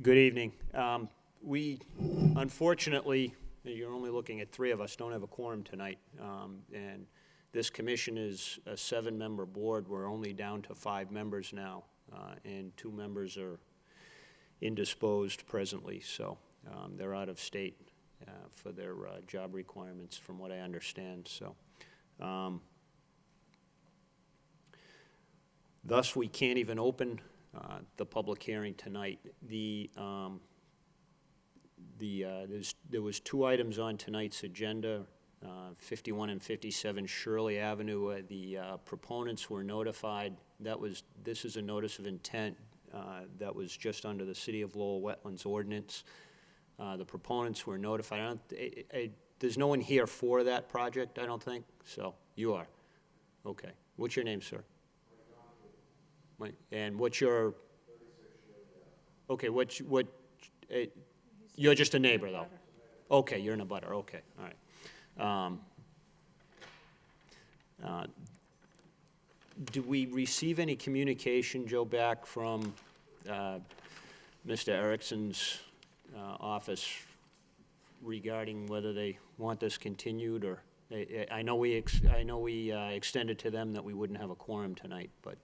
Good evening. We, unfortunately, you're only looking at 3 of us, don't have a quorum tonight. And this commission is a 7-member board. We're only down to 5 members now, and 2 members are indisposed presently, so they're out of state for their job requirements, from what I understand. So, thus, we can't even open the public hearing tonight. There was 2 items on tonight's agenda, 51 and 57 Shirley Avenue. The proponents were notified. This is a notice of intent that was just under the City of Lowell Wetlands Ordinance. The proponents were notified. There's no one here for that project, I don't think. So you are. Okay. What's your name, sir? And what's your? Okay. You're just a neighbor, though. Okay, you're in a butter. Okay, all right. Do we receive any communication, Joe, back from Mr. Erickson's office regarding whether they want this continued, or I know we extended to them that we wouldn't have a quorum tonight, but.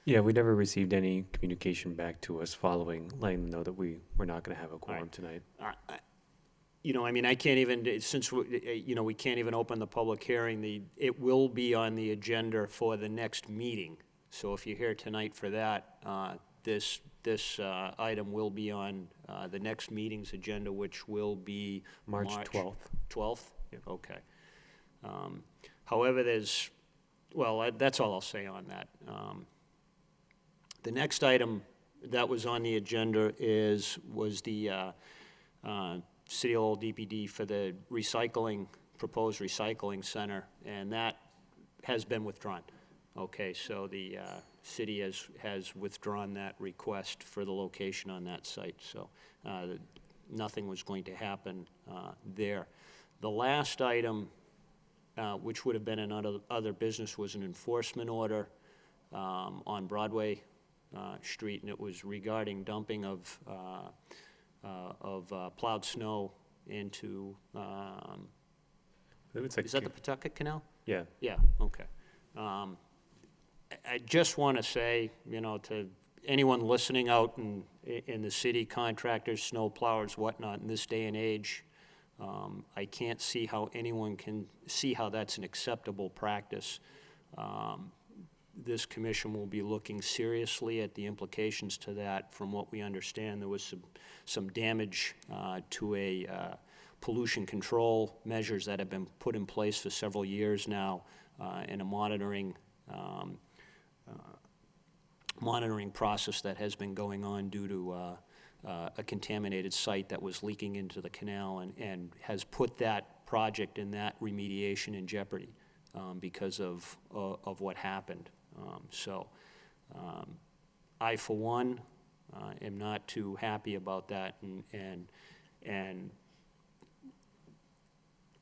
Yeah, we never received any communication back to us letting them know that we were not going to have a quorum tonight. I mean, I can't even, since we can't even open the public hearing, it will be on the agenda for the next meeting. So if you're here tonight for that, this item will be on the next meeting's agenda, which will be March 12th. 12th? Yeah. Okay. However, that's all I'll say on that. The next item that was on the agenda was the City of Lowell DPD for the proposed recycling center, and that has been withdrawn. Okay, so the city has withdrawn that request for the location on that site, so nothing was going to happen there. The last item, which would have been another other business, was an enforcement order on Broadway Street, and it was regarding dumping of plowed snow into, is that the Pawtucket Canal? Yeah. Yeah, okay. I just want to say, to anyone listening out in the city, contractors, snow plowers, whatnot, in this day and age, I can't see how anyone can see how that's an acceptable practice. This commission will be looking seriously at the implications to that. From what we understand, there was some damage to a pollution control measures that have been put in place for several years now, and a monitoring process that has been going on due to a contaminated site that was leaking into the canal, and has put that project and that remediation in jeopardy because of what happened. I, for one, am not too happy about that, and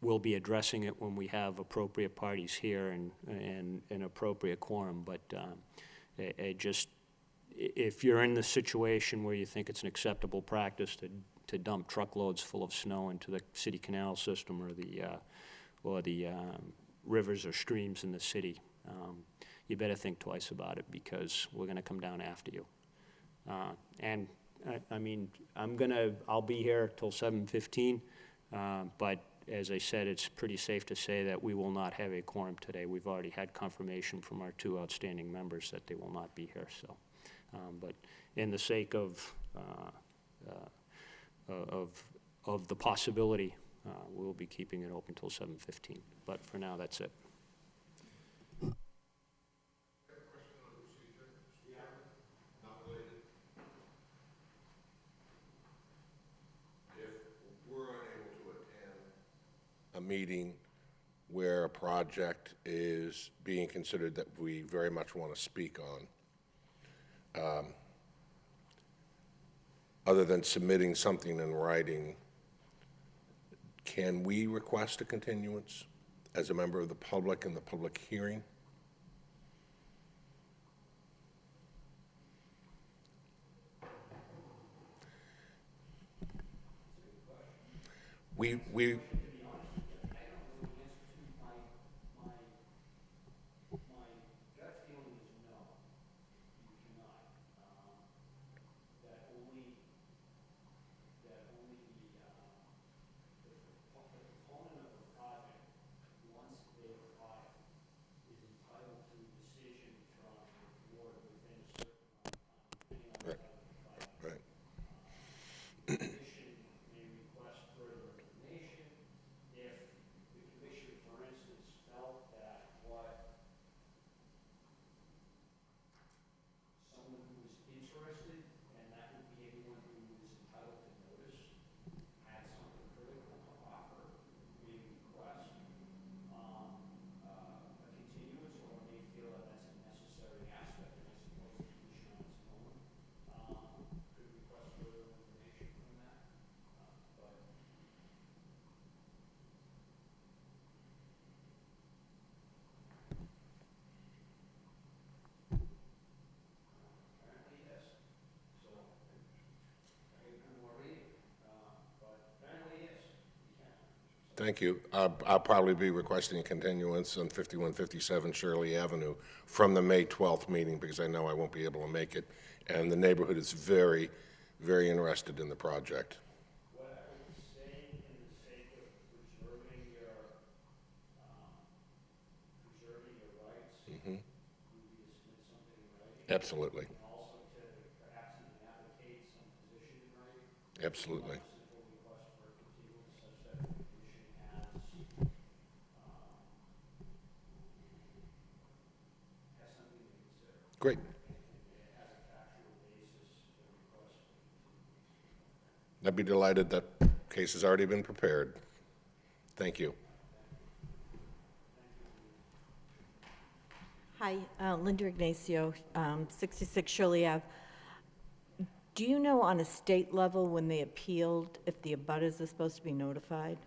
we'll be addressing it when we have appropriate parties here and an appropriate quorum. But if you're in the situation where you think it's an acceptable practice to dump truckloads full of snow into the city canal system or the rivers or streams in the city, you better think twice about it, because we're going to come down after you. And I mean, I'll be here till 7:15, but as I said, it's pretty safe to say that we will not have a quorum today. We've already had confirmation from our 2 outstanding members that they will not be here. So, but in the sake of the possibility, we'll be keeping it open till 7:15. But for now, that's it. A meeting where a project is being considered that we very much want to speak on, other than submitting something in writing, can we request a continuance as a member of the public in the public hearing? we, My gut feeling is no, you cannot. That only, the proponent of the project, once they apply, is entitled to a decision from the board within a certain amount of time, depending on the right, type of project. right. The commission may request further information if the commission, for instance, felt that what someone who was interested, and that would be anyone who was entitled to notice, had something critical to offer, may request a continuance, or may feel that that's a necessary aspect, and I suppose the commission on its own could request further information from that. But apparently, yes. So I can do more reading, but apparently, yes, you can. Thank you. I'll probably be requesting a continuance on 5157 Shirley Avenue from the May 12th meeting, because I know I won't be able to make it, and the neighborhood is very, very interested in the project. What I would say, in the sake of preserving your rights, would be to submit something in writing. Absolutely, And also to perhaps even advocate some position in writing. absolutely. A simple request for a continuance such that the commission has something to consider. Great. It has a factual basis to request for continuance. I'd be delighted. That case has already been prepared. Thank you. Hi, Linda Ignacio, 66 Shirley Ave. Do you know on a state level when they appealed, if the abutters are supposed to be notified?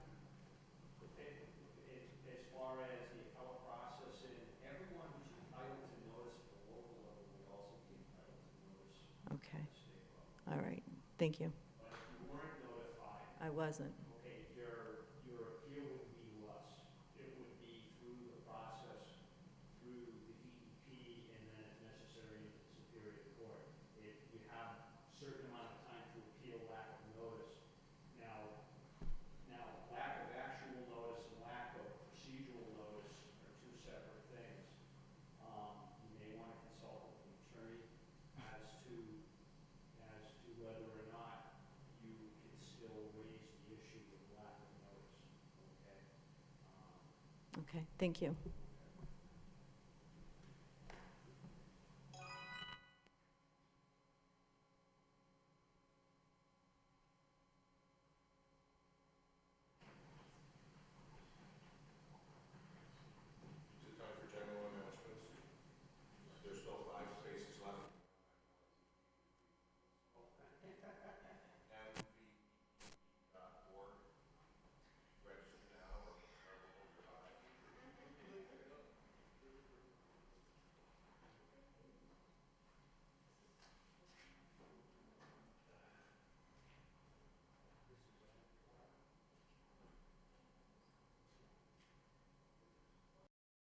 As far as the appellate process, and everyone who's entitled to notice at the local level would also be entitled to notice Okay, at the state level. all right, thank you. But if you weren't notified, I wasn't. okay, your appeal would be to us. It would be through the process, through the DEP, and then if necessary, into the Superior Court. You have a certain amount of time to appeal lack of notice. Now, lack of actual notice and lack of procedural notice are two separate things. You may want to consult with an attorney as to whether or not you can still raise the issue of lack of notice, okay? Okay, thank you.